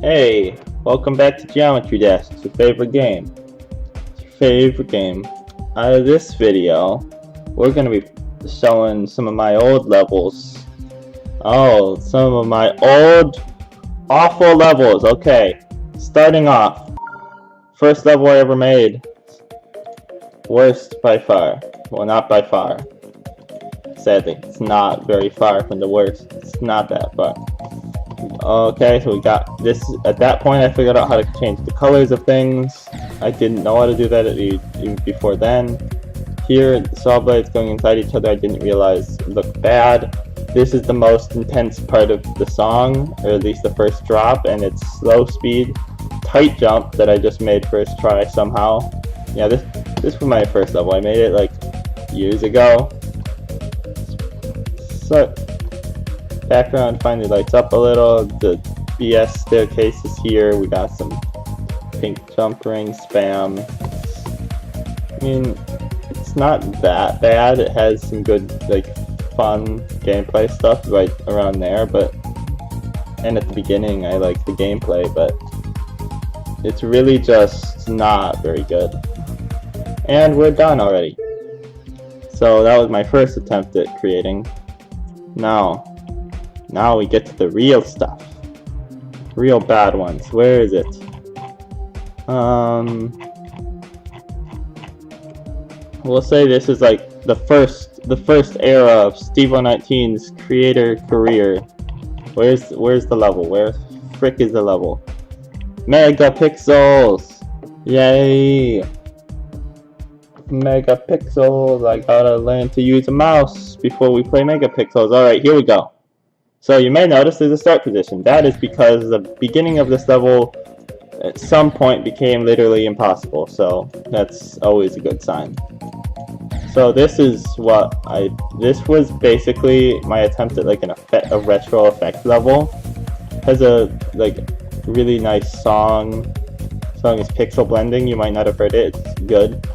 Hey, welcome back to Geometry Dash. It's your favorite game. It's your favorite game. Out of this video, we're going to be showing some of my old levels. Oh, some of my old, awful levels. Okay, starting off. First level I ever made. Worst by far. Well, not by far. Sadly, it's not very far from the worst. It's not that far. Okay, so we got this. At that point, I figured out how to change the colors of things. I didn't know how to do that even before then. Here, the saw blades going inside each other, I didn't realize looked bad. This is the most intense part of the song, or at least the first drop, and it's slow speed, tight jump that I just made first try somehow. Yeah, this was my first level. I made it like years ago. So background finally lights up a little. The BS staircase is here. We got some pink jump ring spam. I mean, it's not that bad. It has some good, like, fun gameplay stuff right around there, and at the beginning I like the gameplay, but it's really just not very good. And we're done already. So that was my first attempt at creating. Now we get to the real stuff. Real bad ones. Where is it? We'll say this is like the first era of Steve019's creator career. Where's the level? Where frick is the level? Megapixels! Yay! Megapixels! I gotta learn to use a mouse before we play Megapixels. Alright, here we go. So you may notice there's a start position. That is because the beginning of this level at some point became literally impossible, so that's always a good sign. So this is this was basically my attempt at like a retro effect level. It has a like really nice song. The song is Pixel Blending. You might not have heard it. It's good.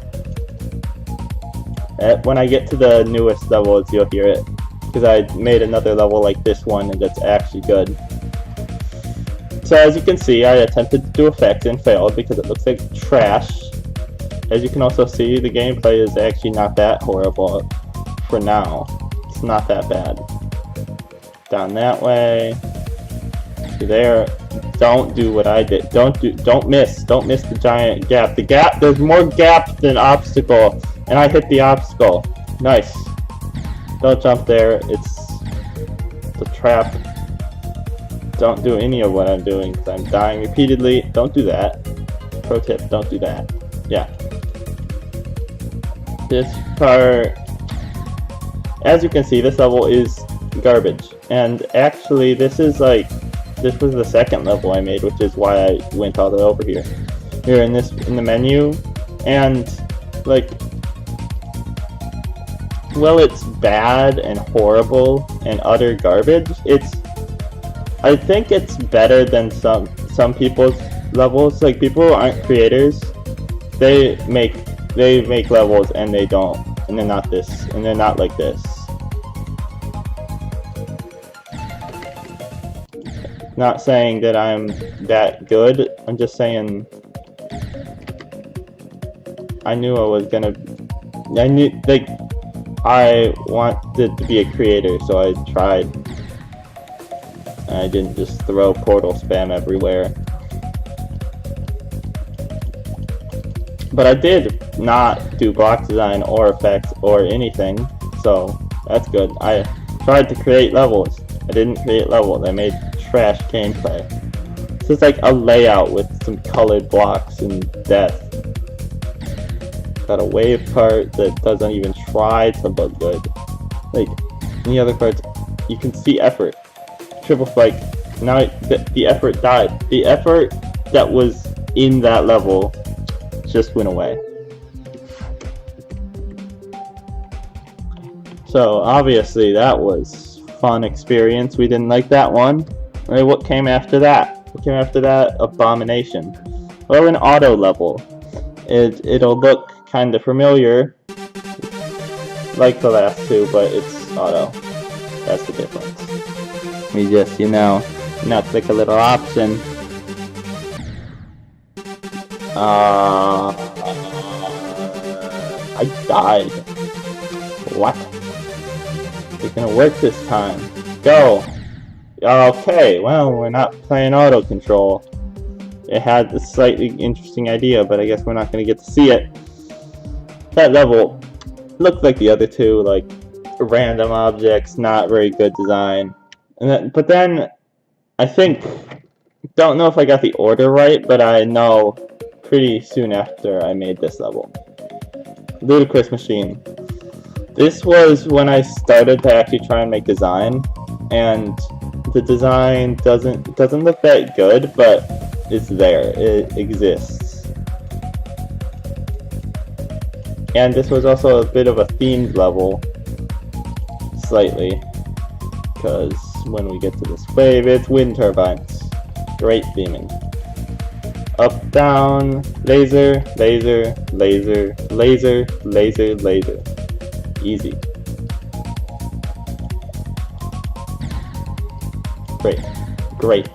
When I get to the newest levels, you'll hear it, because I made another level like this one and that's actually good. So as you can see, I attempted to do effects and failed because it looks like trash. As you can also see, the gameplay is actually not that horrible for now. It's not that bad. Down that way. To there. Don't do what I did. Don't miss the giant gap. There's more gap than obstacle, and I hit the obstacle. Nice. Don't jump there. It's a trap. Don't do any of what I'm doing because I'm dying repeatedly. Don't do that. Pro tip, don't do that. Yeah. This part, as you can see, this level is garbage. And actually, this was the second level I made, which is why I went all the way over here. Here in the menu, and like, well, it's bad and horrible and utter garbage. I think it's better than some people's levels. Like, people who aren't creators, they make levels and they're not like this. Not saying that I'm that good. I'm just saying I wanted to be a creator, so I tried. I didn't just throw portal spam everywhere. But I did not do block design or effects or anything, so that's good. I tried to create levels. I didn't create levels. I made trash gameplay. This is like a layout with some colored blocks and death. Got a wave part that doesn't even try to look good. Like, any other parts, you can see effort. Triple spike. Now the effort died. The effort that was in that level just went away. So obviously that was fun experience. We didn't like that one. Alright, what came after that? What came after that? Abomination. Well, an auto level. It'll look kind of familiar, like the last two, but it's auto. That's the difference. We just, click a little option, I died. What? It's gonna work this time. Go! Okay, well, we're not playing auto control. It had a slightly interesting idea, but I guess we're not gonna get to see it. That level looked like the other two, like random objects, not very good design. But then, I think, don't know if I got the order right, but I know pretty soon after I made this level. Ludicrous Machine. This was when I started to actually try and make design, and the design doesn't look that good, but it's there. It exists. And this was also a bit of a themed level, slightly, because when we get to this wave, it's wind turbines. Great theming. Up, down, laser, laser, laser, laser, laser, laser. Easy. Great. Great.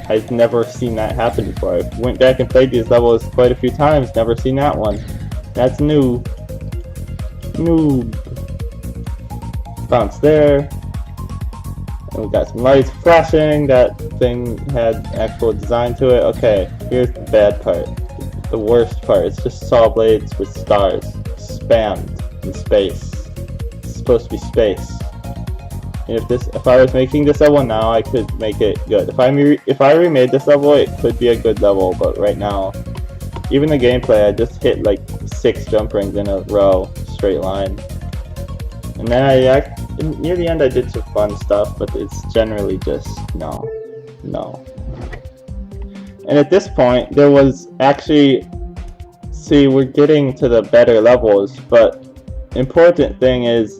I've never seen that happen before. I went back and played these levels quite a few times, never seen that one. That's new. Noob. Bounce there. And we got some lights flashing. That thing had actual design to it. Okay, here's the bad part. The worst part. It's just saw blades with stars. Spammed in space. It's supposed to be space. And if I was making this level now, I could make it good. If I remade this level, it could be a good level, but right now, even the gameplay, I just hit like 6 jump rings in a row, straight line. And then near the end I did some fun stuff, but it's generally just no. And at this point, there was actually, see, we're getting to the better levels, but important thing is,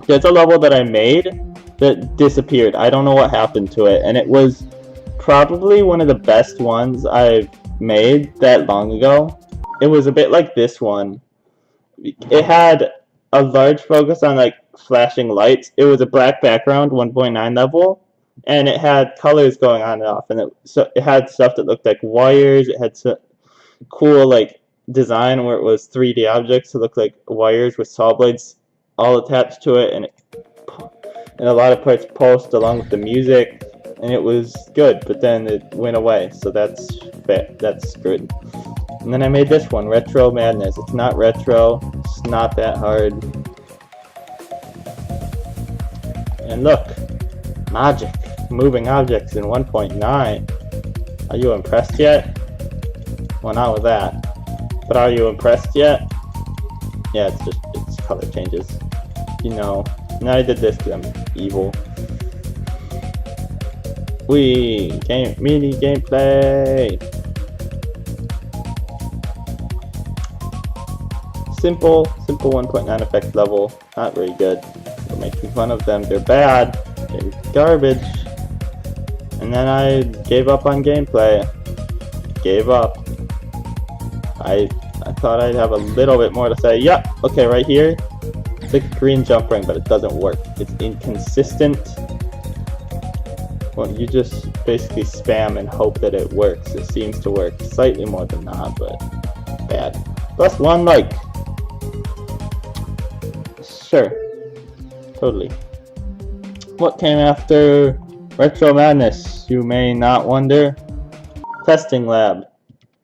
there's a level that I made that disappeared. I don't know what happened to it, and it was probably one of the best ones I've made that long ago. It was a bit like this one. It had a large focus on like flashing lights. It was a black background, 1.9 level, and it had colors going on and off, and it had stuff that looked like wires. It had some cool like design where it was 3D objects that looked like wires with saw blades all attached to it, and a lot of parts pulsed along with the music, and it was good, but then it went away, so that's good. And then I made this one, Retro Madness. It's not retro, it's not that hard. And look, magic, moving objects in 1.9. Are you impressed yet? Well, not with that. But are you impressed yet? Yeah, it's color changes. You know. Now I did this because I'm evil. Mini gameplay. Simple 1.9 effect level. Not very good. We're making fun of them. They're bad. They're garbage. And then I gave up on gameplay. Gave up. I thought I'd have a little bit more to say. Yep, okay, right here. It's like a green jump ring, but it doesn't work. It's inconsistent. Well, you just basically spam and hope that it works. It seems to work slightly more than not, but bad. Plus 1 like. Sure. Totally. What came after Retro Madness, you may not wonder? Testing Lab.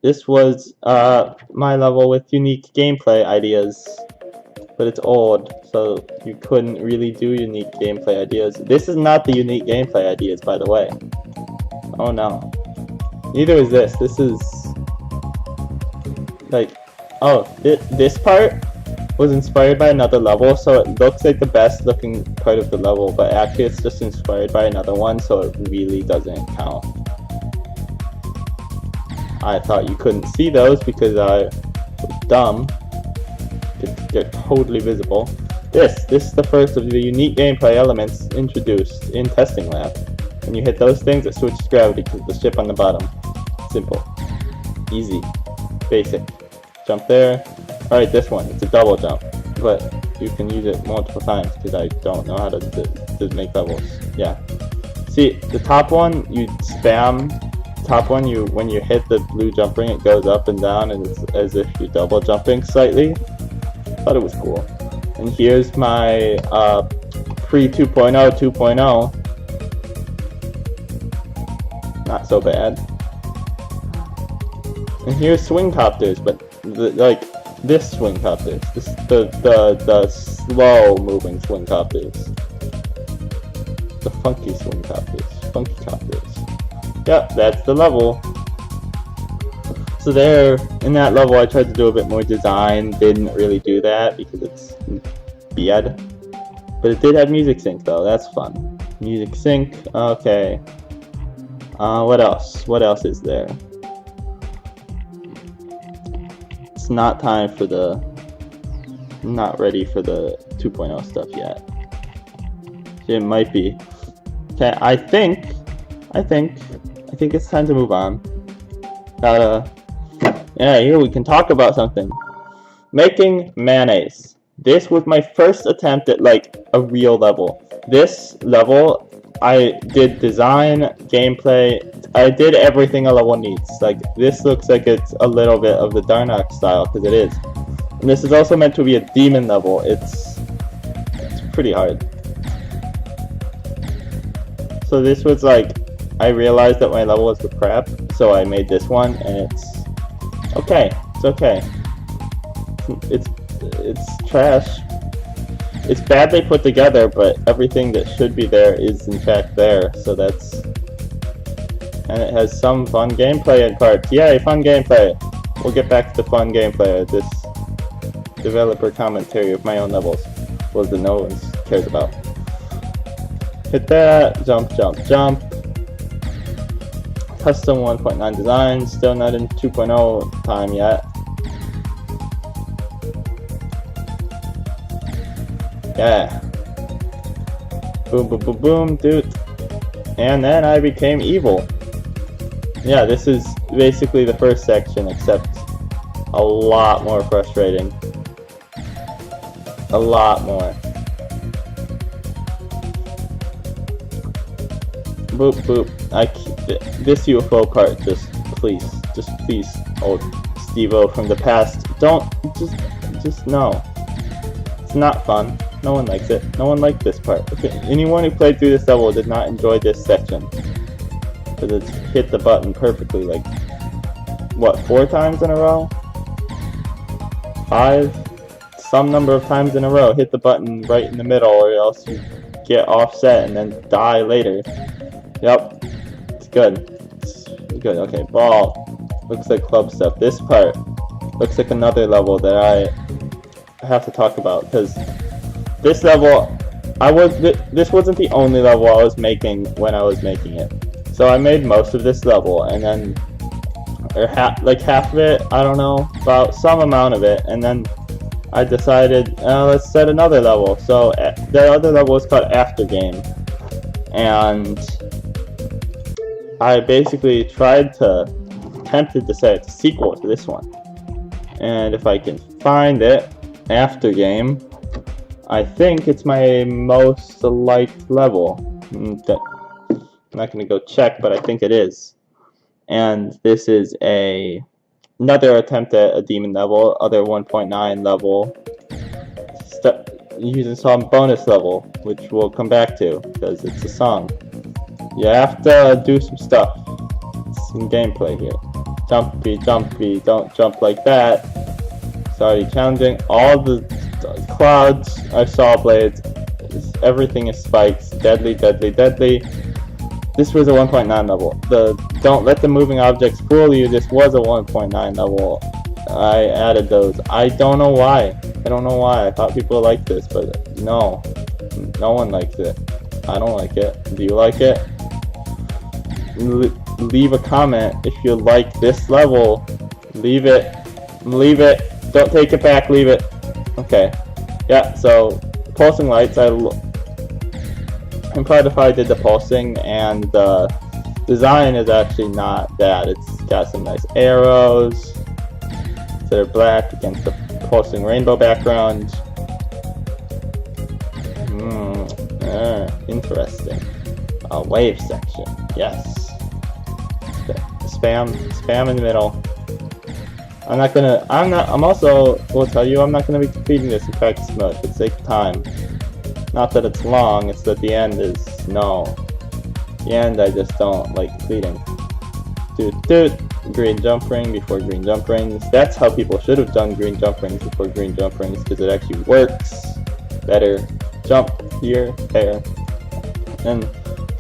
This was my level with unique gameplay ideas, but it's old, so you couldn't really do unique gameplay ideas. This is not the unique gameplay ideas, by the way. Oh no. Neither is this. This is like, oh, this part was inspired by another level, so it looks like the best looking part of the level, but actually it's just inspired by another one, so it really doesn't count. I thought you couldn't see those because I was dumb. They're totally visible. This is the first of the unique gameplay elements introduced in Testing Lab. When you hit those things, it switches gravity to the ship on the bottom. Simple. Easy. Basic. Jump there. Alright, this one. It's a double jump. But you can use it multiple times because I don't know how to make levels. Yeah. See, the top one, you spam top one, when you hit the blue jump ring, it goes up and down, and it's as if you're double jumping slightly. Thought it was cool. And here's my pre 2.0 2.0. Not so bad. And here's swing copters, but like this swing copters, the slow moving swing copters, the funky swing copters, funky copters. Yep, that's the level. So there, in that level, I tried to do a bit more design. Didn't really do that because it's bad. But it did have music sync though. That's fun. Music sync. Okay. What else? What else is there? It's not time for the. Not ready for the 2.0 stuff yet. It might be. Okay. I think it's time to move on. Yeah, here we can talk about something. Making mayonnaise. This was my first attempt at like a real level. This level, I did design, gameplay, I did everything a level needs. Like, this looks like it's a little bit of the Darnock style, because it is. And this is also meant to be a demon level. It's pretty hard. So this was like, I realized that my level was the crap, so I made this one, and it's okay. It's okay. It's trash. It's badly put together, but everything that should be there is in fact there. So that's, and it has some fun gameplay in parts. Yay, fun gameplay! We'll get back to the fun gameplay. This developer commentary of my own levels was that no one cares about. Hit that, jump, jump, jump. Custom 1.9 design, still not in 2.0 time yet. Yeah. Boom, boom, boom, boom, dude. And then I became evil. Yeah, this is basically the first section, except a lot more frustrating. A lot more. Boop, boop. This UFO part, just please, old Steve-O from the past, don't, just no. It's not fun. No one likes it. No one liked this part. Okay. Anyone who played through this level did not enjoy this section. Because it's hit the button perfectly, like, what, 4 times in a row? 5? Some number of times in a row. Hit the button right in the middle, or else you get offset and then die later. Yep. It's good. It's good. Okay, ball. Looks like club stuff. This part looks like another level that I have to talk about, because this level, this wasn't the only level I was making when I was making it. So I made most of this level, and then, or half of it, I don't know, about some amount of it, and then I decided, let's set another level. So the other level is called After Game, and I basically attempted to set a sequel to this one. And if I can find it, After Game, I think it's my most liked level. I'm not going to go check, but I think it is. And this is another attempt at a demon level, other 1.9 level, using some bonus level, which we'll come back to, because it's a song. You have to do some stuff, some gameplay here. Jumpy, jumpy, don't jump like that. It's already challenging. All the clouds are saw blades. Everything is spikes. Deadly, deadly, deadly. This was a 1.9 level. Don't let the moving objects fool you. This was a 1.9 level. I added those. I don't know why. I don't know why. I thought people liked this, but no. No one likes it. I don't like it. Do you like it? Leave a comment if you like this level. Leave it. Leave it. Don't take it back. Leave it. Okay. Yeah, so pulsing lights, I'm proud if I did the pulsing, and the design is actually not bad. It's got some nice arrows that are black against the pulsing rainbow background. Interesting. Wave section, yes. spam in the middle. I'm also will tell you I'm not gonna be completing this in practice mode for the sake of time. Not that it's long, it's that the end is no. The end I just don't like completing. Green jump ring before green jump rings. That's how people should have done green jump rings before green jump rings, because it actually works better. Jump here, there. And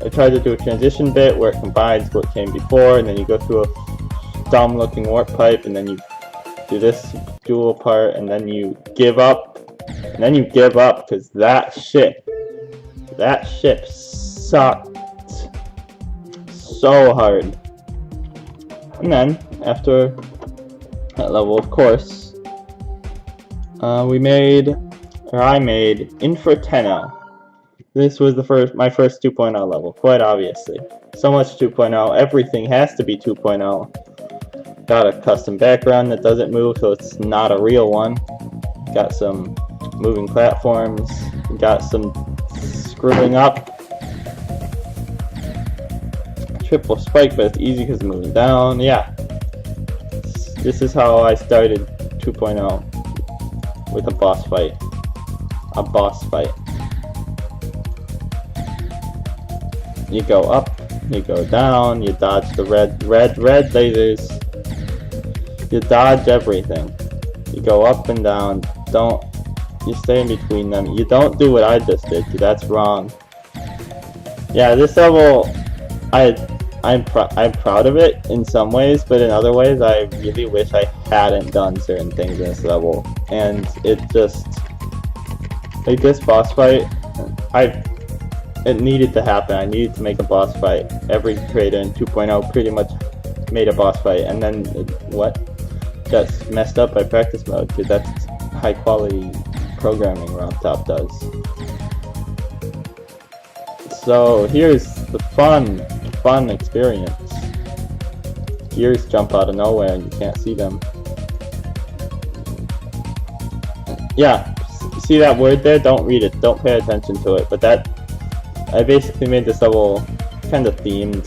I tried to do a transition bit where it combines what came before, and then you go through a dumb looking warp pipe, and then you do this dual part, and then you give up. And then you give up because that ship sucked so hard. And then after that level, of course, I made Inferno. This was my first 2.0 level, quite obviously. So much 2.0, everything has to be 2.0. Got a custom background that doesn't move, so it's not a real one. Got some moving platforms, got some screwing up. Triple spike, but it's easy because it's moving down. Yeah. This is how I started 2.0 with a boss fight. A boss fight. You go up, you go down, you dodge the red lasers. You dodge everything. You go up and down. You stay in between them. You don't do what I just did, because that's wrong. Yeah, this level, I'm proud of it in some ways, but in other ways, I really wish I hadn't done certain things in this level. And it just, like this boss fight, it needed to happen. I needed to make a boss fight. Every creator in 2.0 pretty much made a boss fight, and then got messed up by practice mode, because that's high quality programming RobTop does. So here's the fun experience. Gears jump out of nowhere and you can't see them. Yeah, see that word there? Don't read it, don't pay attention to it, but I basically made this level kind of themed.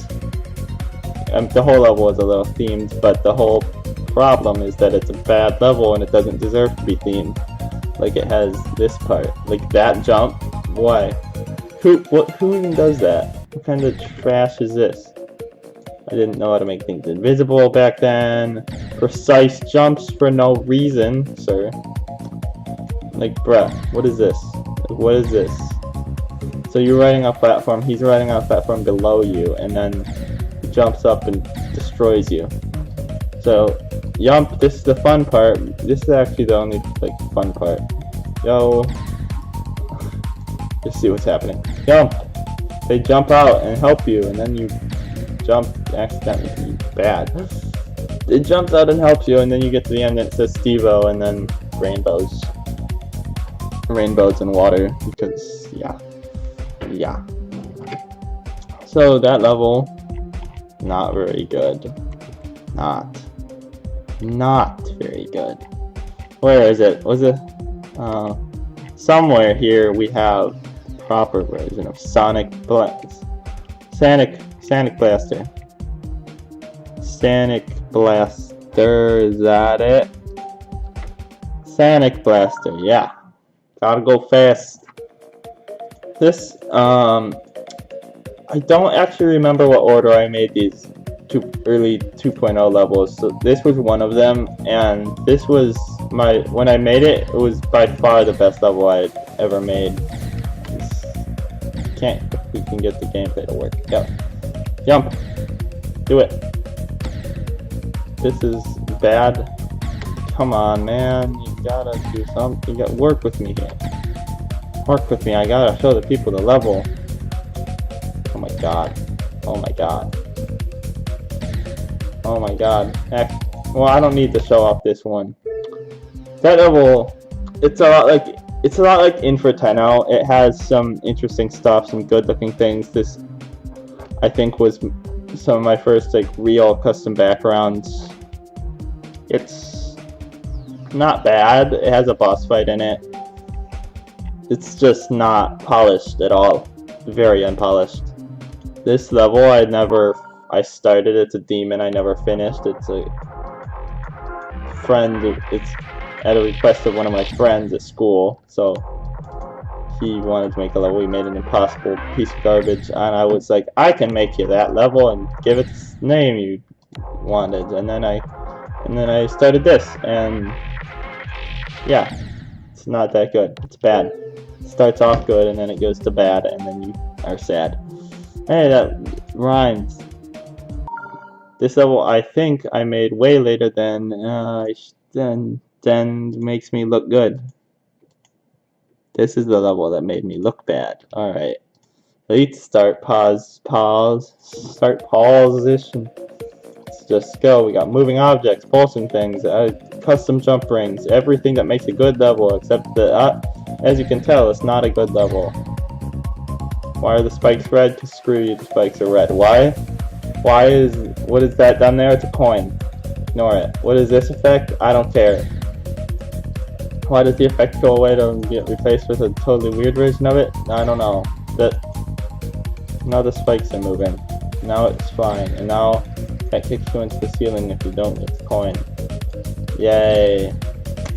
The whole level is a little themed, but the whole problem is that it's a bad level and it doesn't deserve to be themed. Like it has this part, like that jump. Why? Who even does that? What kind of trash is this? I didn't know how to make things invisible back then. Precise jumps for no reason, sir. Like, bruh, what is this? What is this? So you're riding a platform, he's riding on a platform below you, and then he jumps up and destroys you. So, yump, this is the fun part. This is actually the only, like, fun part. Yo. Just see what's happening. Jump! They jump out and help you, and then you jump accidentally. Bad. It jumps out and helps you, and then you get to the end and it says Steve-O, and then rainbows. Rainbows and water, because, yeah. Yeah. So, that level, not very good. Not very good. Where is it? Was it? Somewhere here we have proper version of Sonic Blaster. Sonic Blaster, is that it? Sonic Blaster, yeah. Gotta go fast. This, I don't actually remember what order I made these early 2.0 levels. So this was one of them, and this was when I made it, it was by far the best level I had ever made. We can get the gameplay to work. Yep. Jump. Do it. This is bad. Come on, man. You gotta do something. You gotta work with me here. Work with me. I gotta show the people the level. Oh my god. Oh my god. Oh my god. Heck. Well, I don't need to show off this one. That level, it's a lot like Inferno. It has some interesting stuff, some good looking things. This, I think, was some of my first like real custom backgrounds. It's not bad. It has a boss fight in it. It's just not polished at all. Very unpolished. This level, I started. It's a demon I never finished. It's a friend. It's at a request of one of my friends at school. So he wanted to make a level. He made an impossible piece of garbage, and I was like, I can make you that level and give it the name you wanted. And then I started this, and yeah, it's not that good. It's bad. It starts off good, and then it goes to bad, and then you are sad. Hey, that rhymes. This level I think I made way later than makes me look good. This is the level that made me look bad. Alright. Let's start start position. Let's just go. We got moving objects, pulsing things, custom jump rings, everything that makes a good level, except that, as you can tell, it's not a good level. Why are the spikes red? Because screw you, the spikes are red. Why? What is that down there? It's a coin. Ignore it. What is this effect? I don't care. Why does the effect go away to get replaced with a totally weird version of it? I don't know. Now the spikes are moving. Now it's fine. And now that kicks you into the ceiling if you don't get the coin. Yay.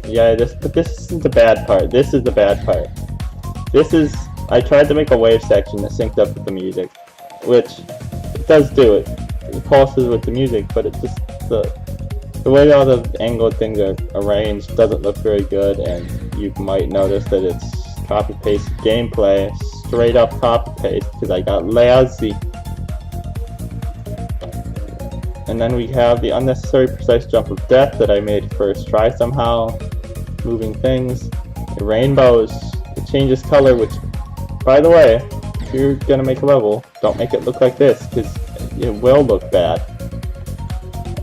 Yeah, but this isn't the bad part. This is the bad part. I tried to make a wave section that synced up with the music, which it does do it. It pulses with the music, but it's just the way all the angled things are arranged doesn't look very good, and you might notice that it's copy-paste gameplay, straight up copy-paste, because I got lazy. And then we have the unnecessary precise jump of death that I made first try somehow. Moving things. The rainbows. It changes color, which, by the way, if you're gonna make a level, don't make it look like this, because it will look bad.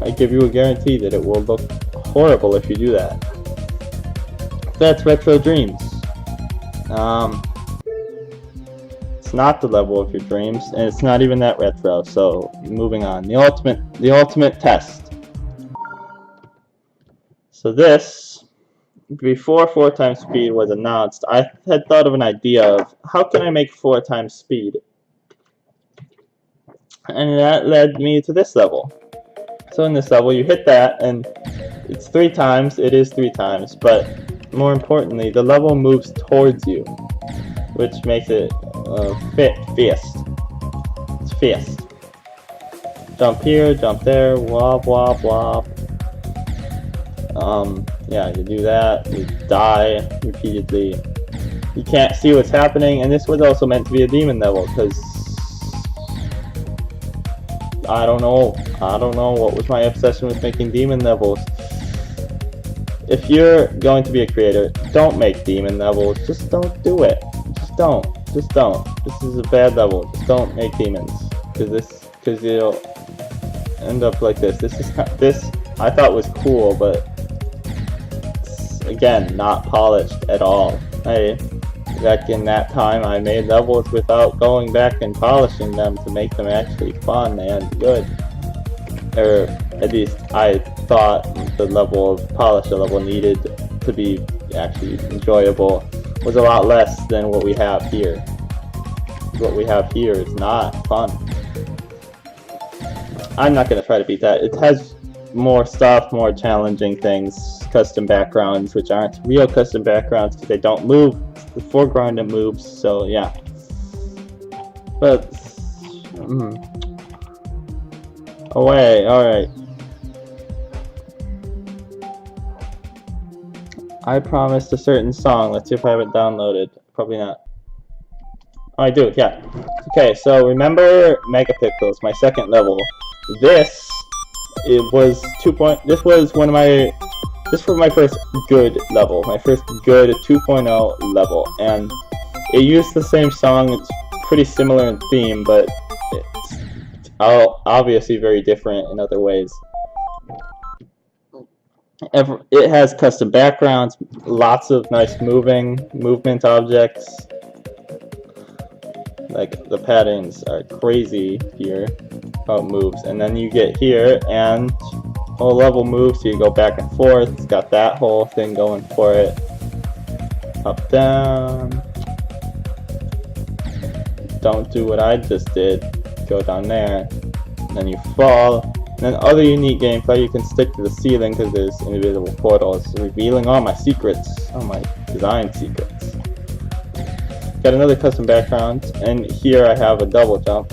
I give you a guarantee that it will look horrible if you do that. That's Retro Dreams. It's not the level of your dreams, and it's not even that retro, so moving on. The ultimate test. So this, before 4 times speed was announced, I had thought of an idea of how can I make 4 times speed? And that led me to this level. So in this level, you hit that, and it's 3 times. It is 3 times, but more importantly, the level moves towards you, which makes it fast. It's fast. Jump here, jump there, wop, wop, wop. Yeah, you do that. You die repeatedly. You can't see what's happening, and this was also meant to be a demon level, because I don't know what was my obsession with making demon levels. If you're going to be a creator, don't make demon levels. Just don't do it. Just don't. This is a bad level. Just don't make demons, because you'll end up like this. This I thought was cool, but it's, again, not polished at all. Back in that time, I made levels without going back and polishing them to make them actually fun and good. Or at least I thought the level of polish a level needed to be actually enjoyable was a lot less than what we have here. What we have here is not fun. I'm not going to try to beat that. It has more stuff, more challenging things, custom backgrounds, which aren't real custom backgrounds because they don't move. The foreground that moves, so yeah. But away, alright. I promised a certain song. Let's see if I have it downloaded. Probably not. Oh, I do, yeah. Okay, so remember Megapixels, my second level. This was this was my first good level, my first good 2.0 level, and it used the same song. It's pretty similar in theme, but it's obviously very different in other ways. It has custom backgrounds, lots of nice movement objects. Like, the patterns are crazy here, how it moves, and then you get here, and whole level moves, so you go back and forth. It's got that whole thing going for it. Up, down. Don't do what I just did. Go down there. then you fall. And then other unique gameplay, you can stick to the ceiling because there's invisible portals, revealing all my secrets, all my design secrets. Got another custom background, and here I have a double jump.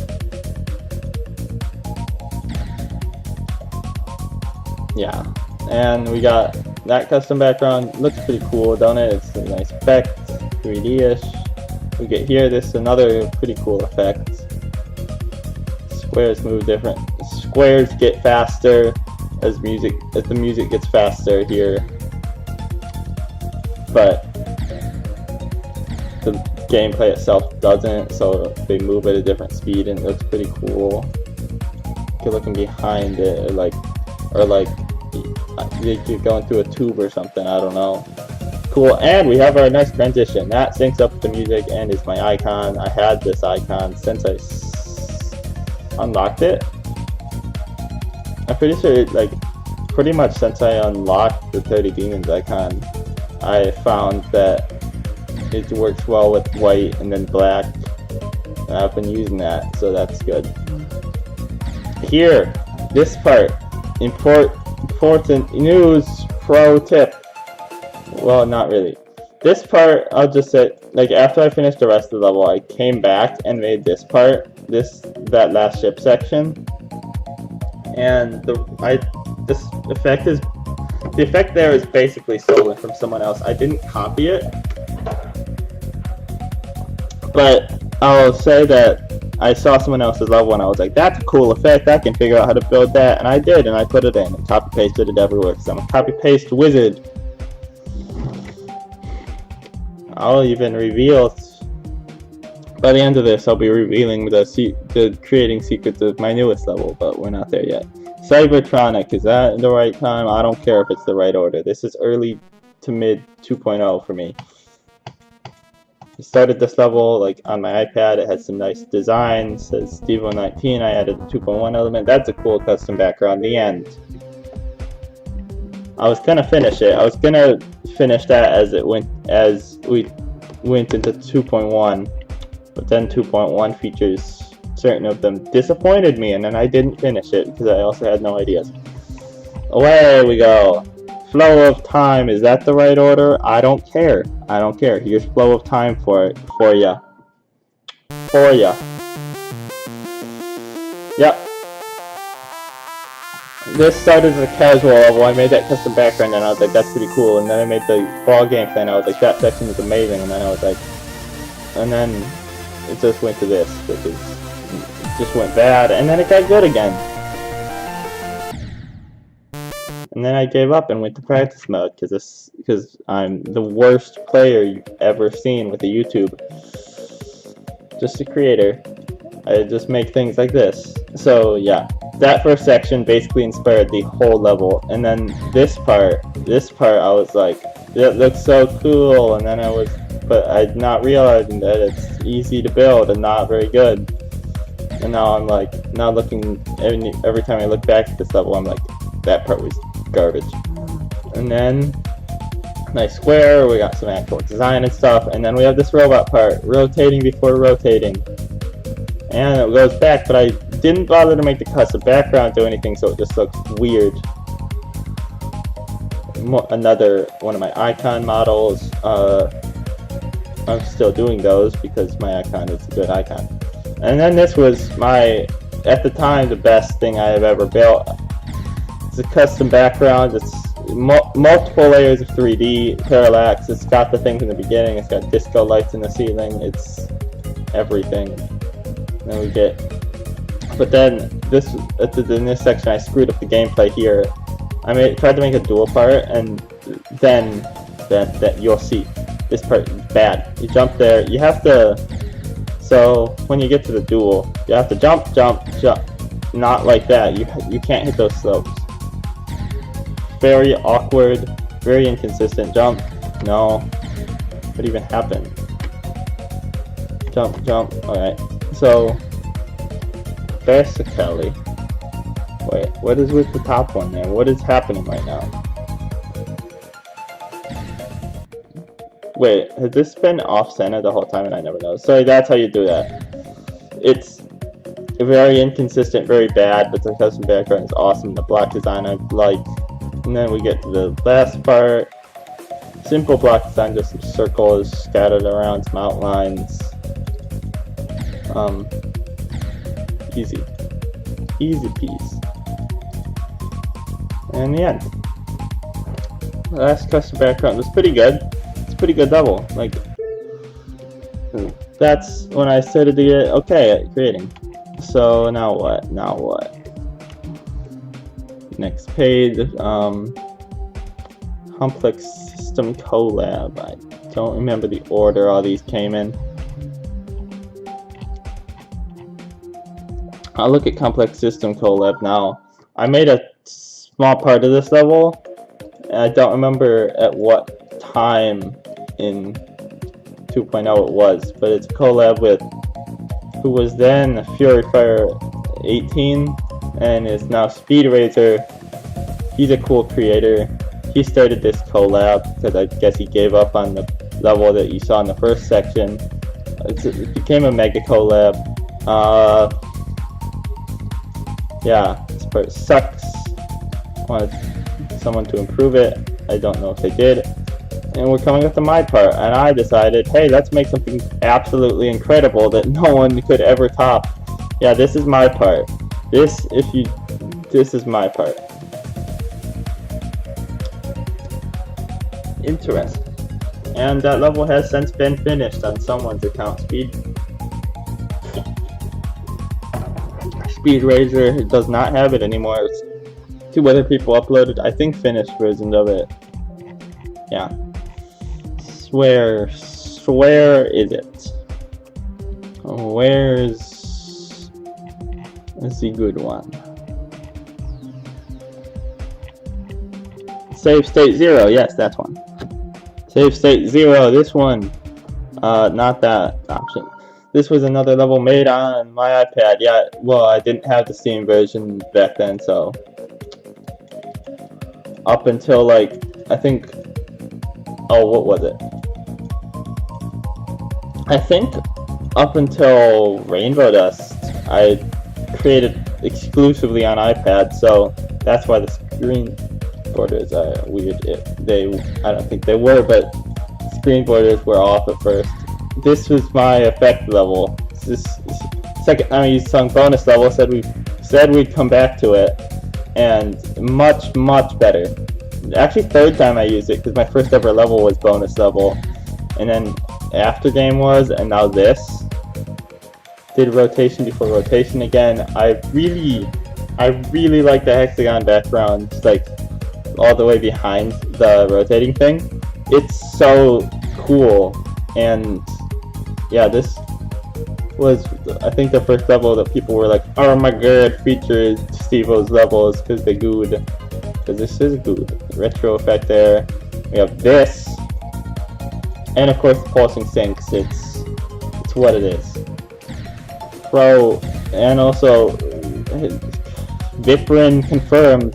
Yeah, and we got that custom background. Looks pretty cool, don't it? It's a nice effect, 3D-ish. We get here, this is another pretty cool effect. Squares move different. Squares get faster as the music gets faster here. But the gameplay itself doesn't, so they move at a different speed and it looks pretty cool. You're looking behind it, or like you're going through a tube or something, I don't know. Cool, and we have our nice transition. That syncs up with the music and is my icon. I had this icon since I unlocked it. I'm pretty sure, pretty much since I unlocked the 30 Demons icon, I found that it works well with white and then black. And I've been using that, so that's good. Here, this part, important news, pro tip. Well, not really. This part, I'll just say, after I finished the rest of the level, I came back and made this part, that last ship section, and the effect there is basically stolen from someone else. I didn't copy it, but I'll say that I saw someone else's level and I was like, that's a cool effect, I can figure out how to build that, and I did, and I put it in and copy pasted it everywhere because I'm a copy paste wizard. I'll even reveal, by the end of this, I'll be revealing the creating secrets of my newest level, but we're not there yet. Cybertronic, is that the right time? I don't care if it's the right order. This is early to mid 2.0 for me. I started this level on my iPad. It had some nice designs. It says Stevo19. I added the 2.1 element. That's a cool custom background. The end. I was gonna finish it. I was gonna finish that as we went into 2.1, but then 2.1 features, certain of them disappointed me, and then I didn't finish it because I also had no ideas. Away we go. Flow of time, is that the right order? I don't care. I don't care. Here's flow of time for ya. Yep. This started as a casual level. I made that custom background and I was like, that's pretty cool. And then I made the ball gameplay and I was like, that section is amazing. And then I was like, and then it just went to this, which is, it just went bad. And then it got good again. And then I gave up and went to practice mode because I'm the worst player you've ever seen with a YouTube. Just a creator. I just make things like this. So yeah, that first section basically inspired the whole level. And then this part I was like, it looks so cool. And then but I'm not realizing that it's easy to build and not very good. And now I'm like, now looking, every time I look back at this level, I'm like, that part was garbage. And then nice square, we got some actual design and stuff, and then we have this robot part, rotating before rotating. And it goes back, but I didn't bother to make the custom background do anything, so it just looks weird. Another one of my icon models. I'm still doing those because my icon is a good icon. And then this was at the time, the best thing I have ever built. It's a custom background. It's multiple layers of 3D, parallax. It's got the things in the beginning. It's got disco lights in the ceiling. It's everything. And then we get, but then in this section I screwed up the gameplay here. I tried to make a dual part, and then that you'll see this part is bad. You jump there. You have to. So when you get to the duel, you have to jump, jump, jump. Not like that. You can't hit those slopes. Very awkward, very inconsistent. Jump. No. What even happened? Jump, jump. Alright. So basically, wait, what is with the top one there? What is happening right now? Wait, has this been off-center the whole time and I never know? Sorry, that's how you do that. very inconsistent, very bad, but the custom background is awesome. The block design I like. And then we get to the last part. Simple block design, just some circles scattered around some outlines. Easy. Easy peasy. And the end. The last custom background was pretty good. It's a pretty good level. Like, that's when I started to get okay at creating. So now what? Now what? Next page. Complex System Collab. I don't remember the order all these came in. I'll look at Complex System Collab now. I made a small part of this level, and I don't remember at what time in 2.0 it was, but it's a collab with who was then Fury Fire 18 and is now Speed Razor. He's a cool creator. He started this collab because I guess he gave up on the level that you saw in the first section. It became a mega collab. Yeah, this part sucks. Wanted someone to improve it. I don't know if they did. And we're coming up to my part, and I decided, hey, let's make something absolutely incredible that no one could ever top. Yeah, this is my part. This is my part. Interesting. And that level has since been finished on someone's account. Speed Razor does not have it anymore. It's two other people uploaded, I think, finished versions of it. Yeah. Where is it? Where's the good one? Save State 0, yes, that's one. Save State 0, this one. Not that option. This was another level made on my iPad. Yeah, well, I didn't have the Steam version back then, so up until, like, I think, oh, what was it? I think up until Rainbow Dust, I created exclusively on iPad, so that's why the screen borders are weird. I don't think they were, but screen borders were off at first. This was my effect level. This second time I used song bonus level. Said we'd come back to it, and much better. Actually, third time I used it because my first ever level was bonus level, and then after game was, and now this. Did rotation before rotation again. I really like the hexagon background, just like all the way behind the rotating thing. It's so cool, and yeah, this was, I think, the first level that people were like, oh my god, featured Steve-O's levels because they're good. Because this is good. Retro effect there. We have this, and of course the pulsing sinks. It's what it is. Pro, and also Viprin confirmed.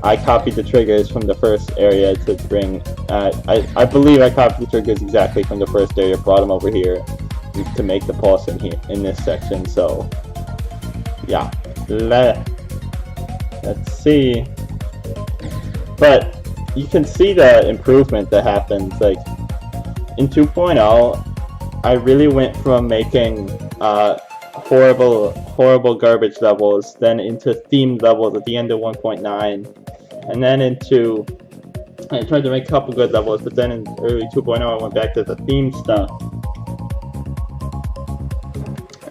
I copied the triggers from the first area to bring. I believe I copied the triggers exactly from the first area, brought them over here to make the pulse in here in this section. So yeah, let's see. But you can see the improvement that happens. Like in 2.0, I really went from making horrible garbage levels, then into themed levels at the end of 1.9, and then into, I tried to make a couple good levels, but then in early 2.0 I went back to the theme stuff.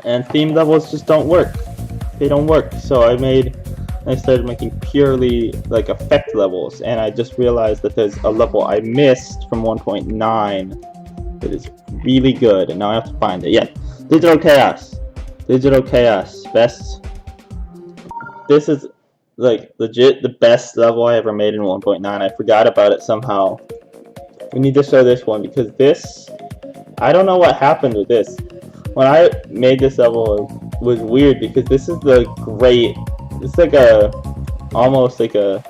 And theme levels just don't work. They don't work. So I started making purely like effect levels, and I just realized that there's a level I missed from 1.9 that is really good, and now I have to find it. Yeah, Digital Chaos. Digital Chaos. Best. This is like legit the best level I ever made in 1.9. I forgot about it somehow. We need to show this one because this, I don't know what happened with this. When I made this level, it was weird because this is the great, it's like almost like a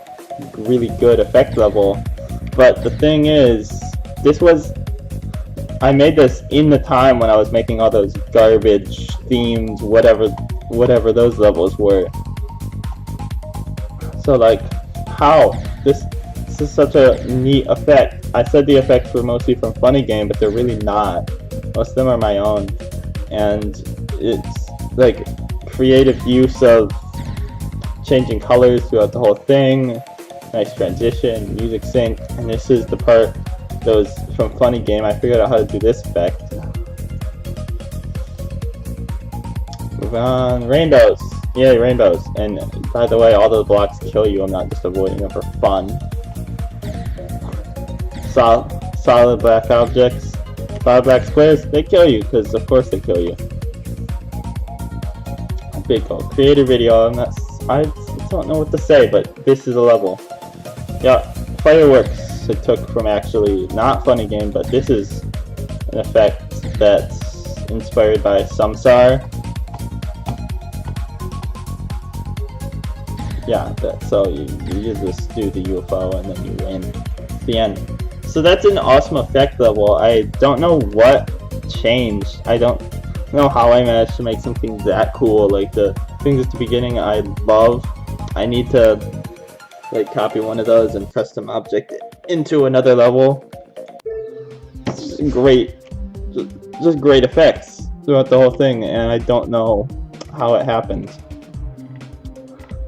really good effect level. But the thing is, I made this in the time when I was making all those garbage themes, whatever whatever those levels were. So like, how? This is such a neat effect. I said the effects were mostly from Funny Game, but they're really not. Most of them are my own. And it's like creative use of changing colors throughout the whole thing, nice transition, music sync, and this is the part that was from Funny Game. I figured out how to do this effect. Move on, rainbows. Yay, rainbows. And by the way, all those blocks kill you. I'm not just avoiding them for fun. Solid black objects. Solid black squares, they kill you, because of course they kill you. Big goal. Creator video, I don't know what to say, but this is a level. Yeah, fireworks it took from actually not Funny Game, but this is an effect that's inspired by Samsar. Yeah, so you just do the UFO and then you win at the end. So that's an awesome effect level. I don't know what changed. I don't know how I managed to make something that cool. Like the things at the beginning I love. I need to like copy one of those and custom object it into another level. It's great, just great effects throughout the whole thing, and I don't know how it happened.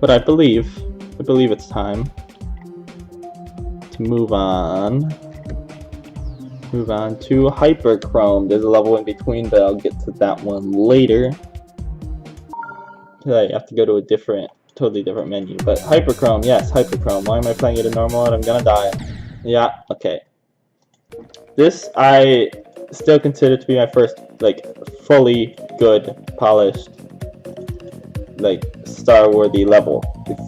But I believe it's time to move on to Hyperchrome. There's a level in between, but I'll get to that one later. I have to go to a totally different menu. But Hyperchrome, yes, Hyperchrome. Why am I playing it in normal mode? I'm gonna die. Yeah, okay. This I still consider to be my first, like, fully good, polished, like, star-worthy level. It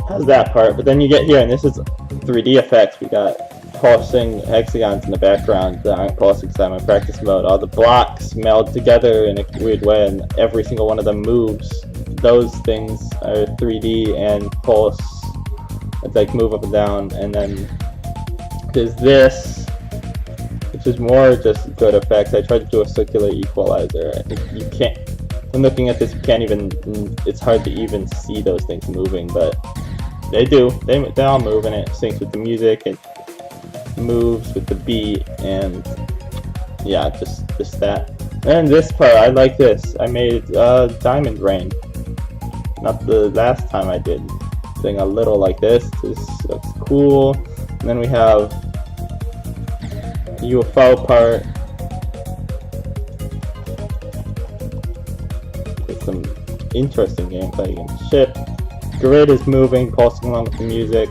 has that part, but then you get here, and this is 3D effects. We got pulsing hexagons in the background that aren't pulsing because I'm in practice mode. All the blocks meld together in a weird way, and every single one of them moves. Those things are 3D and pulse. It's like move up and down, and then there's this, which is more just good effects. I tried to do a circular equalizer. I think you can't. When looking at this, you can't even. It's hard to even see those things moving, but they do. They all move, and it syncs with the music. It moves with the beat, and yeah, just that. And this part, I like this. I made Diamond Rain. Not the last time I did. Thing a little like this. This looks cool. And then we have the UFO part. With some interesting gameplay. You can ship. Grid is moving, pulsing along with the music.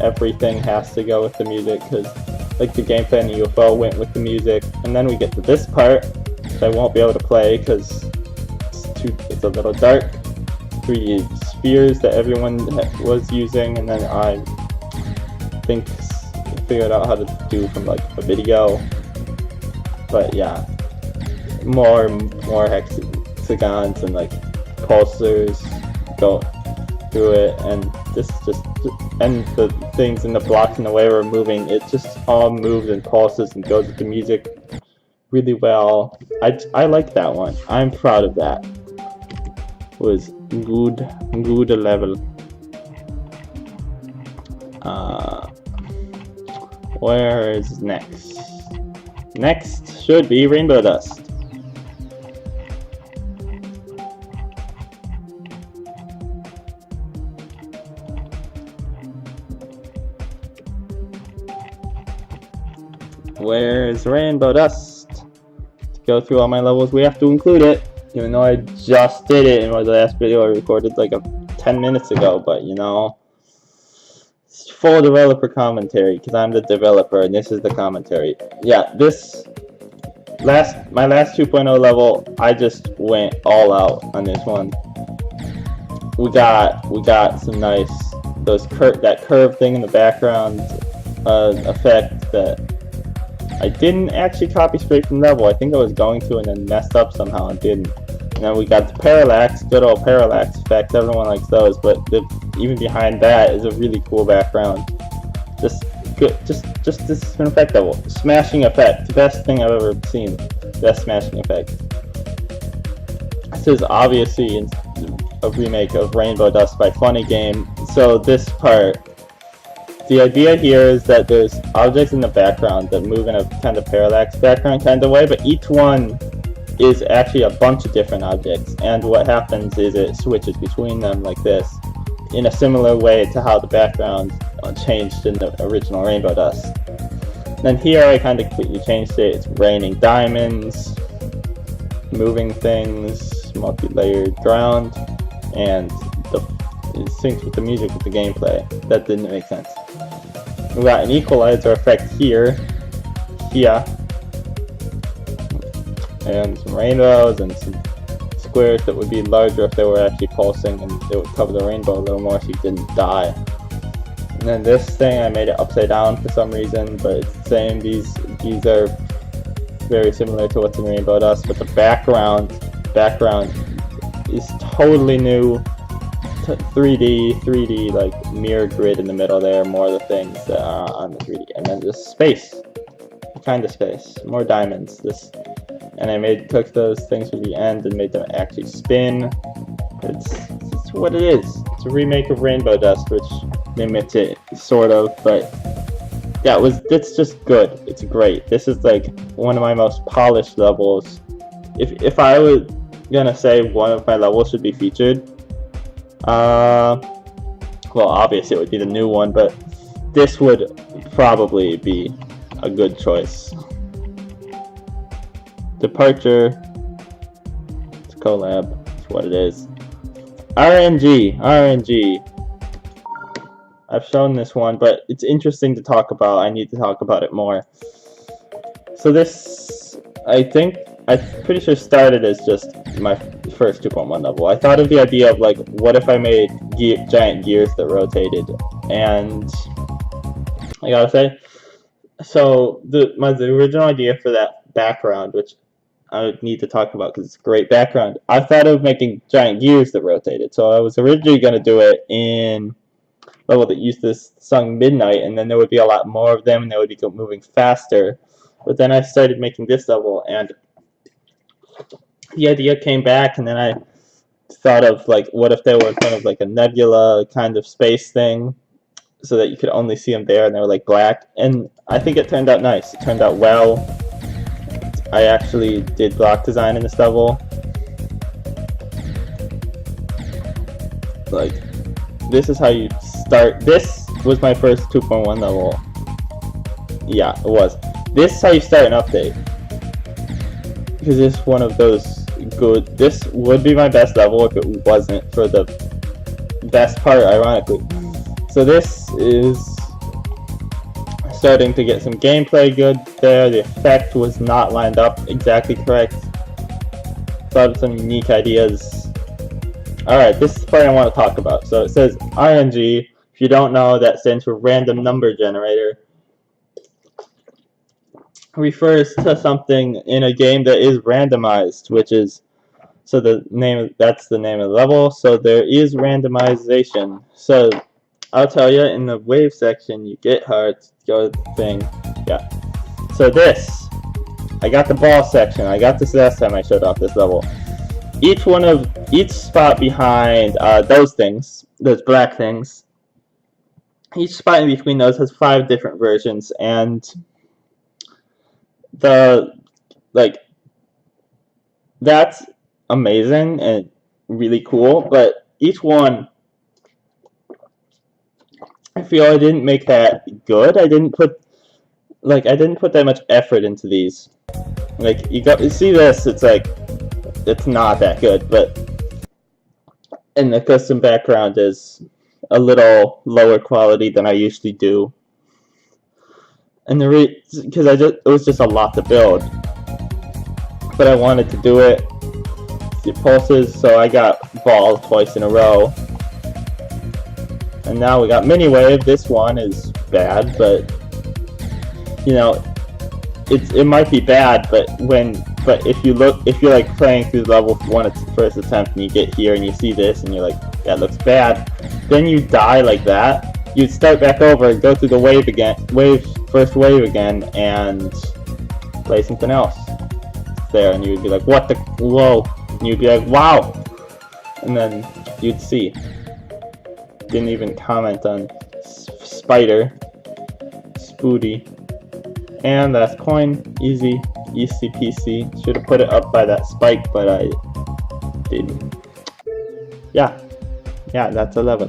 Everything has to go with the music because like the gameplay and the UFO went with the music. And then we get to this part, which I won't be able to play because it's a little dark. 3D spheres that everyone was using, and then I think figured out how to do from like a video. But yeah, more hexagons and like pulsars go through it, and and the things and the blocks in the way we're moving, it just all moves and pulses and goes with the music really well. I like that one. I'm proud of that. It was good level. Where is next? Next should be Rainbow Dust. Where's Rainbow Dust? To go through all my levels, we have to include it. Even though I just did it in the last video I recorded like 10 minutes ago, but you know, it's full developer commentary because I'm the developer and this is the commentary. Yeah, my last 2.0 level, I just went all out on this one. We got some nice that curve thing in the background effect that I didn't actually copy straight from level. I think I was going to and then messed up somehow and didn't. And then we got the parallax, good old parallax effect. Everyone likes those, but even behind that is a really cool background. Just this is an effect level. Smashing effect, the best thing I've ever seen. Best smashing effect. this is obviously a remake of Rainbow Dust by Funny Game. So this part, the idea here is that there's objects in the background that move in a kind of parallax background kind of way, but each one is actually a bunch of different objects, and what happens is it switches between them like this, in a similar way to how the background changed in the original Rainbow Dust. Then here I kind of completely changed it. It's raining diamonds, moving things, multi-layered ground, and it syncs with the music with the gameplay. That didn't make sense. We got an equalizer effect here, and some rainbows and some squares that would be larger if they were actually pulsing, and it would cover the rainbow a little more so you didn't die. And then this thing, I made it upside down for some reason, but it's the same. These are very similar to what's in Rainbow Dust, but the background is totally new. 3D like mirror grid in the middle there, more of the things that are on the 3D, and then just space, kind of space, more diamonds. And I took those things from the end and made them actually spin. It's what it is. It's a remake of Rainbow Dust, which mimics it sort of, but it's just good. It's great. This is like one of my most polished levels. If I was gonna say one of my levels should be featured, well, obviously it would be the new one, but this would probably be a good choice. Departure. It's a collab. It's what it is. RNG. I've shown this one, but it's interesting to talk about. I need to talk about it more. So this, I'm pretty sure started as just my first 2.1 level. I thought of the idea of like, what if I made giant gears that rotated? And I gotta say, so the original idea for that background, which I need to talk about because it's a great background, I thought of making giant gears that rotated. So I was originally going to do it in a level that used this song Midnight, and then there would be a lot more of them, and they would be moving faster. But then I started making this level, and the idea came back, and then I thought of like, what if they were kind of like a nebula kind of space thing, so that you could only see them there, and they were like black. And I think it turned out nice. It turned out well. I actually did block design in this level. Like, this is how you start. This was my first 2.1 level. Yeah, it was. This is how you start an update. Because this is one of those good. This would be my best level if it wasn't for the best part, ironically. So this is starting to get some gameplay good there. The effect was not lined up exactly correct. Thought of some unique ideas. Alright, this is the part I want to talk about. So it says RNG. If you don't know, that stands for Random Number Generator. Refers to something in a game that is randomized, which is, so that's the name of the level. So there is randomization. So I'll tell you, in the wave section, you get hearts, go to the thing, yeah. So this, I got the ball section. I got this last time I showed off this level. Each spot behind those things, those black things, each spot in between those has 5 different versions, and that's amazing and really cool, but each one, I feel I didn't make that good. I didn't put that much effort into these. Like, you see this, it's like, it's not that good, but, and the custom background is a little lower quality than I usually do. And because it was just a lot to build. But I wanted to do it. The pulses, so I got ball twice in a row. And now we got mini wave. This one is bad, but you know, it might be bad, but if you're like playing through the level for first attempt, and you get here and you see this and you're like, that looks bad, then you die like that, you'd start back over and go through the wave again, first wave again, and play something else there, and you would be like, whoa, And you'd be like, wow! And then you'd see. Didn't even comment on Spider. Spooty. And that's coin. Easy. Easy PC. Should have put it up by that spike, but I didn't. Yeah. Yeah, that's 11.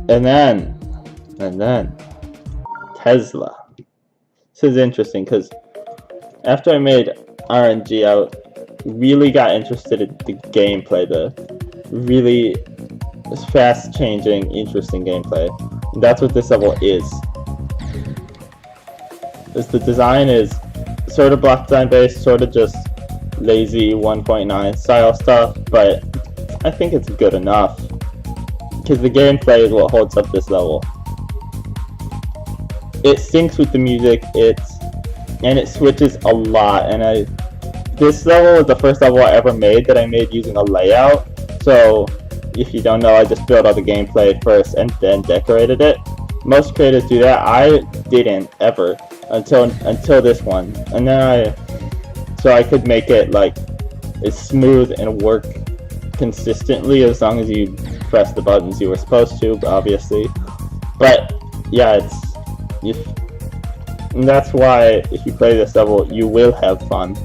And then Tesla. This is interesting because after I made RNG, I really got interested in the gameplay, the really fast-changing, interesting gameplay. And that's what this level is. The design is sort of block design based, sort of just lazy 1.9 style stuff, but I think it's good enough because the gameplay is what holds up this level. It syncs with the music, and it switches a lot. And this level was the first level I ever made that I made using a layout. So if you don't know, I just built all the gameplay first and then decorated it. Most creators do that. I didn't ever until this one, and then so I could make it like as smooth and work consistently as long as you press the buttons you were supposed to, obviously. But yeah, and that's why if you play this level, you will have fun.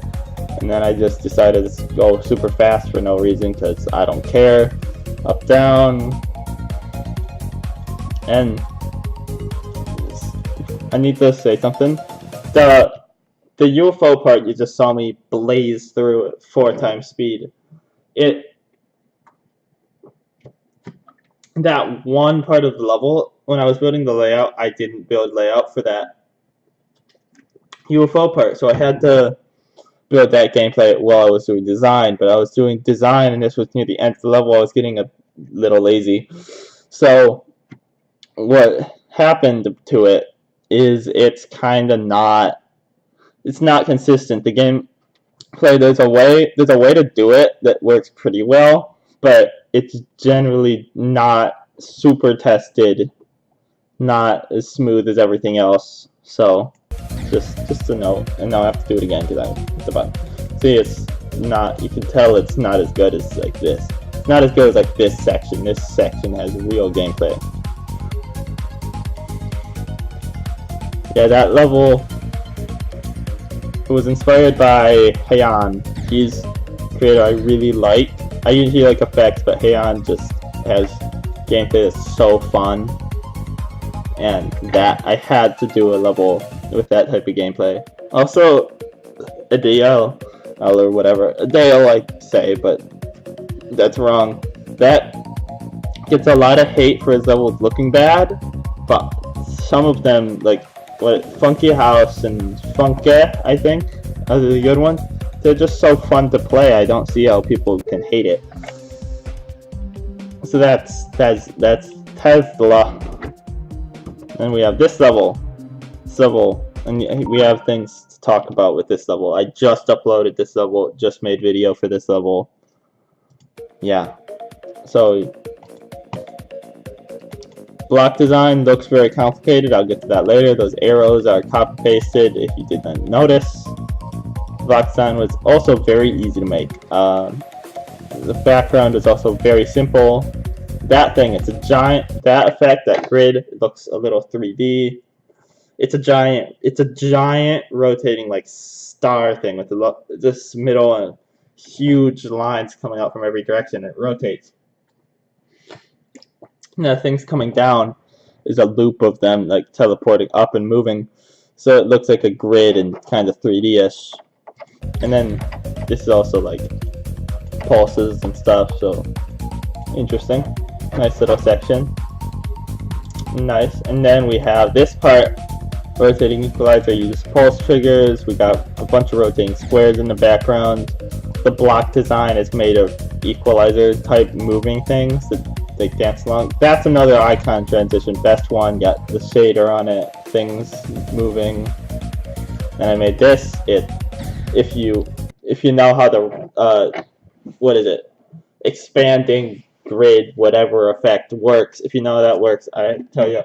And then I just decided to go super fast for no reason because I don't care. Up, down, and I need to say something. The UFO part, you just saw me blaze through at 4 times speed. That one part of the level, when I was building the layout, I didn't build layout for that UFO part, so I had to build that gameplay while I was doing design. But I was doing design, and this was near the end of the level. I was getting a little lazy. So what happened to it is it's kind of not consistent. The gameplay, there's a way to do it that works pretty well, but it's generally not super tested, not as smooth as everything else. So just a note, and now I have to do it again because I hit the button. See, it's not. You can tell it's not as good as like this. It's not as good as like this section. This section has real gameplay. Yeah, that level was inspired by Heian. He's a creator I really like. I usually like effects, but Heian just has gameplay that's so fun. And that I had to do a level with that type of gameplay. Also, Adele, or whatever. Adele, I say, but that's wrong. That gets a lot of hate for his levels looking bad, but some of them, like Funky House and Funke, I think, are the good ones. They're just so fun to play. I don't see how people can hate it. So that's Tesla. Then we have this level, and we have things to talk about with this level. I just uploaded this level, just made video for this level. Yeah, so block design looks very complicated. I'll get to that later. Those arrows are copy pasted if you didn't notice. Block design was also very easy to make. The background is also very simple. That thing, it's a giant, that effect, that grid, looks a little 3D. It's a giant rotating like star thing with this middle and huge lines coming out from every direction. It rotates. And the things coming down is a loop of them like teleporting up and moving. So it looks like a grid and kind of 3D-ish. And then this is also like pulses and stuff, so interesting. Nice little section. Nice. And then we have this part, rotating equalizer, use pulse triggers. We got a bunch of rotating squares in the background. The block design is made of equalizer type moving things that they dance along. That's another icon transition. Best one, got the shader on it, things moving. And I made this. If you know how the what is it? Expanding grid, whatever effect works. If you know how that works, I tell you,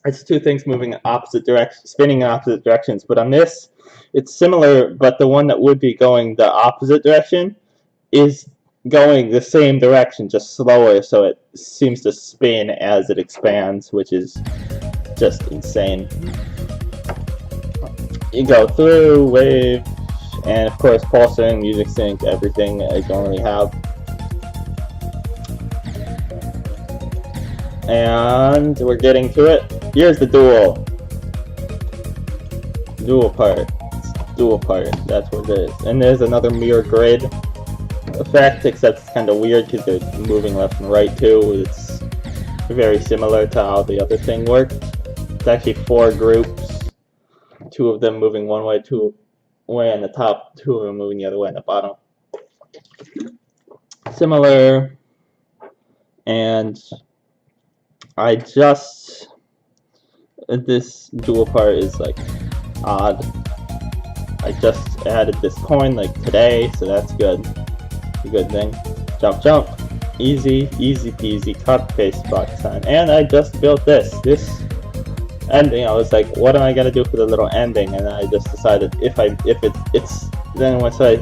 it's two things moving in opposite directions, spinning in opposite directions. But on this, It's similar, but the one that would be going the opposite direction is going the same direction, just slower, so it seems to spin as it expands, which is just insane. You go through, wave, and of course pulsing, music sync, everything I don't really have. And we're getting to it. Here's the dual part. Dual part, that's what it is. And there's another mirror grid effect, except it's kind of weird because they're moving left and right too. It's very similar to how the other thing worked. It's actually 4 groups, 2 of them moving one way, 2 way on the top, 2 of them moving the other way on the bottom. Similar, and I just, this dual part is like odd. I just added this coin like today, so that's good. A good thing. Jump, jump. Easy, easy peasy, cut, paste, box sign. And I just built this ending. I was like, what am I gonna do for the little ending? And I just decided if it's then once I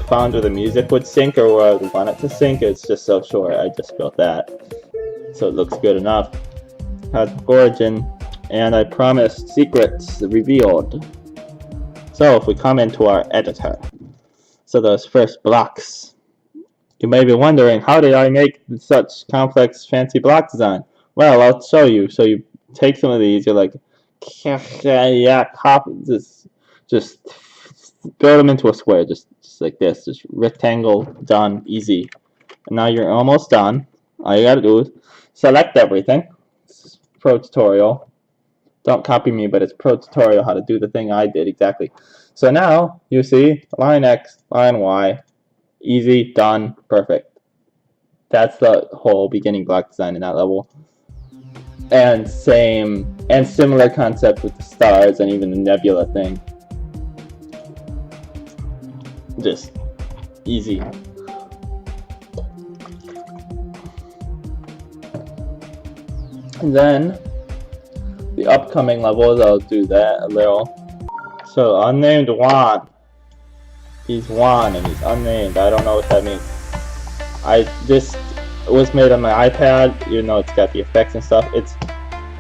found where the music would sync or where I would want it to sync, it's just so short. I just built that, so it looks good enough. Has origin, and I promised secrets revealed. So if we come into our editor, so those first blocks. You may be wondering, how did I make such complex, fancy block design? Well, I'll show you. So you take some of these, you're like, yeah, copy, just build them into a square, just like this, just rectangle, done, easy. And now you're almost done. All you gotta do is select everything. This is pro tutorial. Don't copy me, but it's pro tutorial how to do the thing I did exactly. So now you see line X, line Y. Easy, done, perfect. That's the whole beginning block design in that level. And same and similar concept with the stars and even the nebula thing. Just easy. And then the upcoming levels, I'll do that a little. So unnamed Juan. He's Juan and he's unnamed. I don't know what that means. This was made on my iPad, even though it's got the effects and stuff.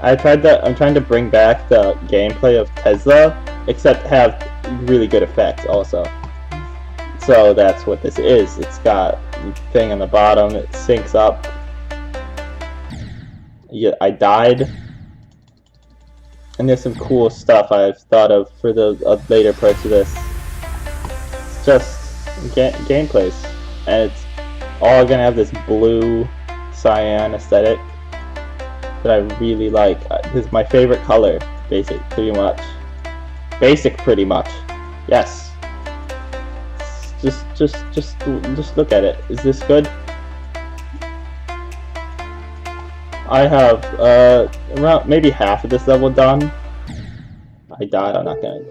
I'm trying to bring back the gameplay of Tesla, except have really good effects also. So that's what this is. It's got a thing on the bottom, it syncs up. Yeah, I died. And there's some cool stuff I've thought of for the later parts of this. Just gameplays, and it's all gonna have this blue cyan aesthetic that I really like. This is my favorite color, pretty much. Pretty much. Yes. Just look at it. Is this good? I have around maybe half of this level done. I died. I'm not gonna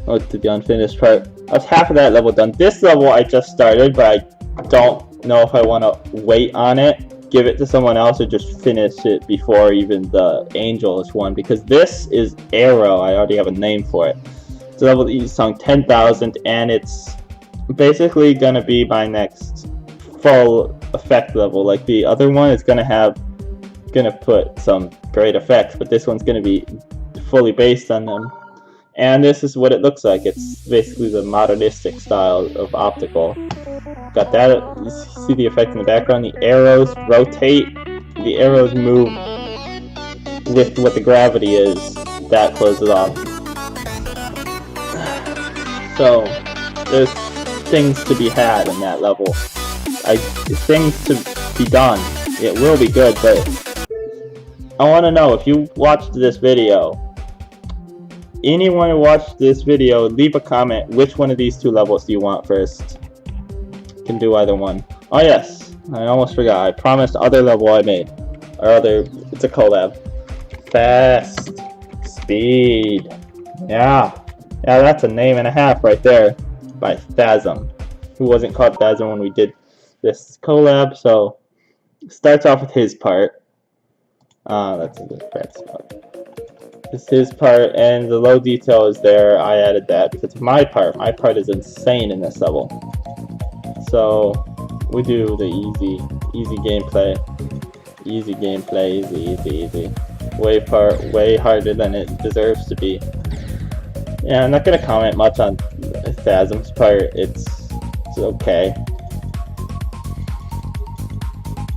go to the unfinished part. I was half of that level done. This level I just started, but I don't know if I want to wait on it, give it to someone else, or just finish it before even the Angels one, because this is Arrow. I already have a name for it. It's a level that uses song 10,000, and it's basically gonna be my next full effect level. Like the other one is gonna put some great effects, but this one's gonna be fully based on them. And this is what it looks like. It's basically the modernistic style of optical. Got that. You see the effect in the background. The arrows rotate. The arrows move with what the gravity is. That closes off. So there's things to be had in that level. Things to be done. It will be good, but I want to know if you watched this video. Anyone who watched this video, leave a comment. Which one of these 2 levels do you want first? You can do either one. Oh yes, I almost forgot. I promised other level I made. It's a collab. Fast. Speed. Yeah, that's a name and a half right there. By Thasm. Who wasn't called Thasm when we did this collab, so starts off with his part. That's a good bad spot. It's his part, and the low detail is there. I added that because of my part. My part is insane in this level. So we do the easy gameplay. Easy gameplay, easy. Way harder than it deserves to be. Yeah, I'm not gonna comment much on Phasm's part. It's okay.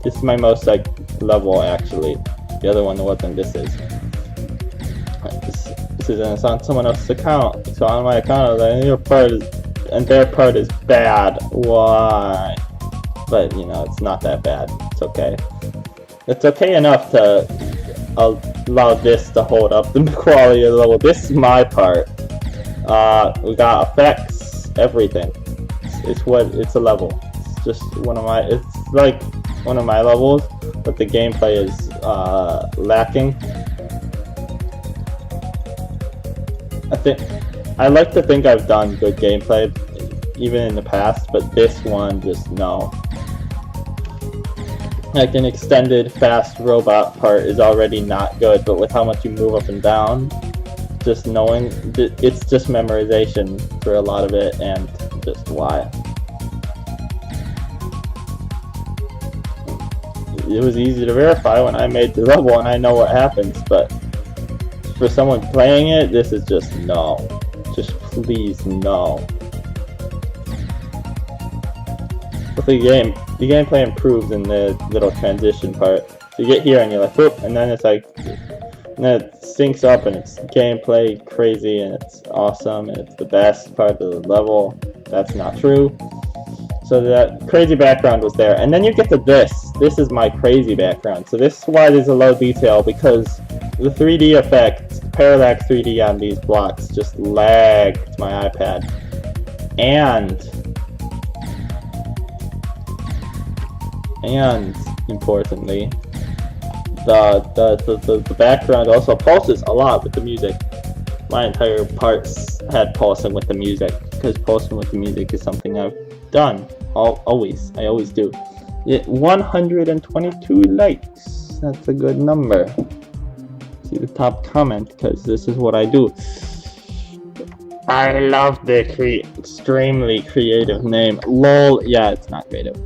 This is my most like level actually. The other one wasn't. This is. This is on someone else's account. So on my account, your part is, and their part is bad. Why? But you know, it's not that bad. It's okay. It's okay enough to allow this to hold up the quality of the level. This is my part. We got effects, everything. It's a level. It's just one of my. It's like one of my levels, but the gameplay is lacking. I like to think I've done good gameplay even in the past, but this one just no. Like an extended fast robot part is already not good, but with how much you move up and down, just knowing it's just memorization for a lot of it, and just why. It was easy to verify when I made the level and I know what happens, but for someone playing it, this is just no. Just please no. But the gameplay improves in the little transition part. So you get here and you're like, whoop, and then it's like, and then it syncs up and it's gameplay crazy and it's awesome and it's the best part of the level. That's not true. So that crazy background was there. And then you get to this. This is my crazy background. So this is why there's a low detail, because the 3D effect, parallax 3D on these blocks just lagged my iPad. And importantly, the background also pulses a lot with the music. My entire parts had pulsing with the music, because pulsing with the music is something I've done. I always do. 122 likes. That's a good number. See the top comment, because this is what I do. I love the extremely creative name. LOL. Yeah, it's not creative.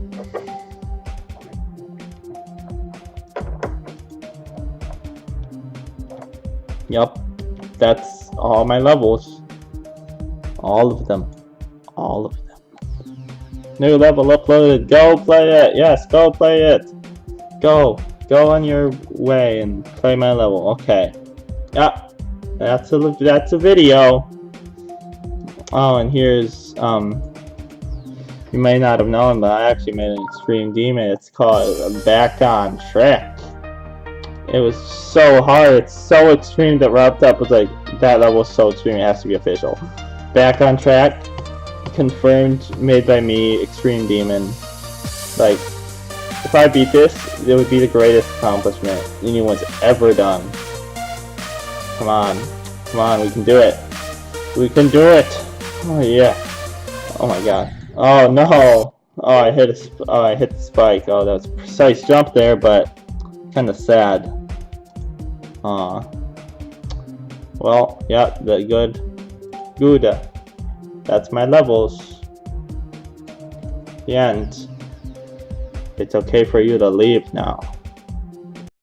Yup, that's all my levels. All of them. New level uploaded. Go play it. Yes, go play it. Go on your way and play my level. Okay. Yeah, that's a video. Oh, and here's you may not have known, but I actually made an Extreme Demon. It's called Back on Track. It was so hard. It's so extreme that Rob Top was like, that level is so extreme, it has to be official. Back on Track, confirmed, made by me, Extreme Demon. Like, if I beat this, it would be the greatest accomplishment anyone's ever done. Come on, we can do it. We can do it. Oh yeah. Oh my god. Oh no. Oh, I hit the spike. Oh, that was a precise jump there, but kind of sad. Well, yeah, good. That's my levels. The end. It's okay for you to leave now.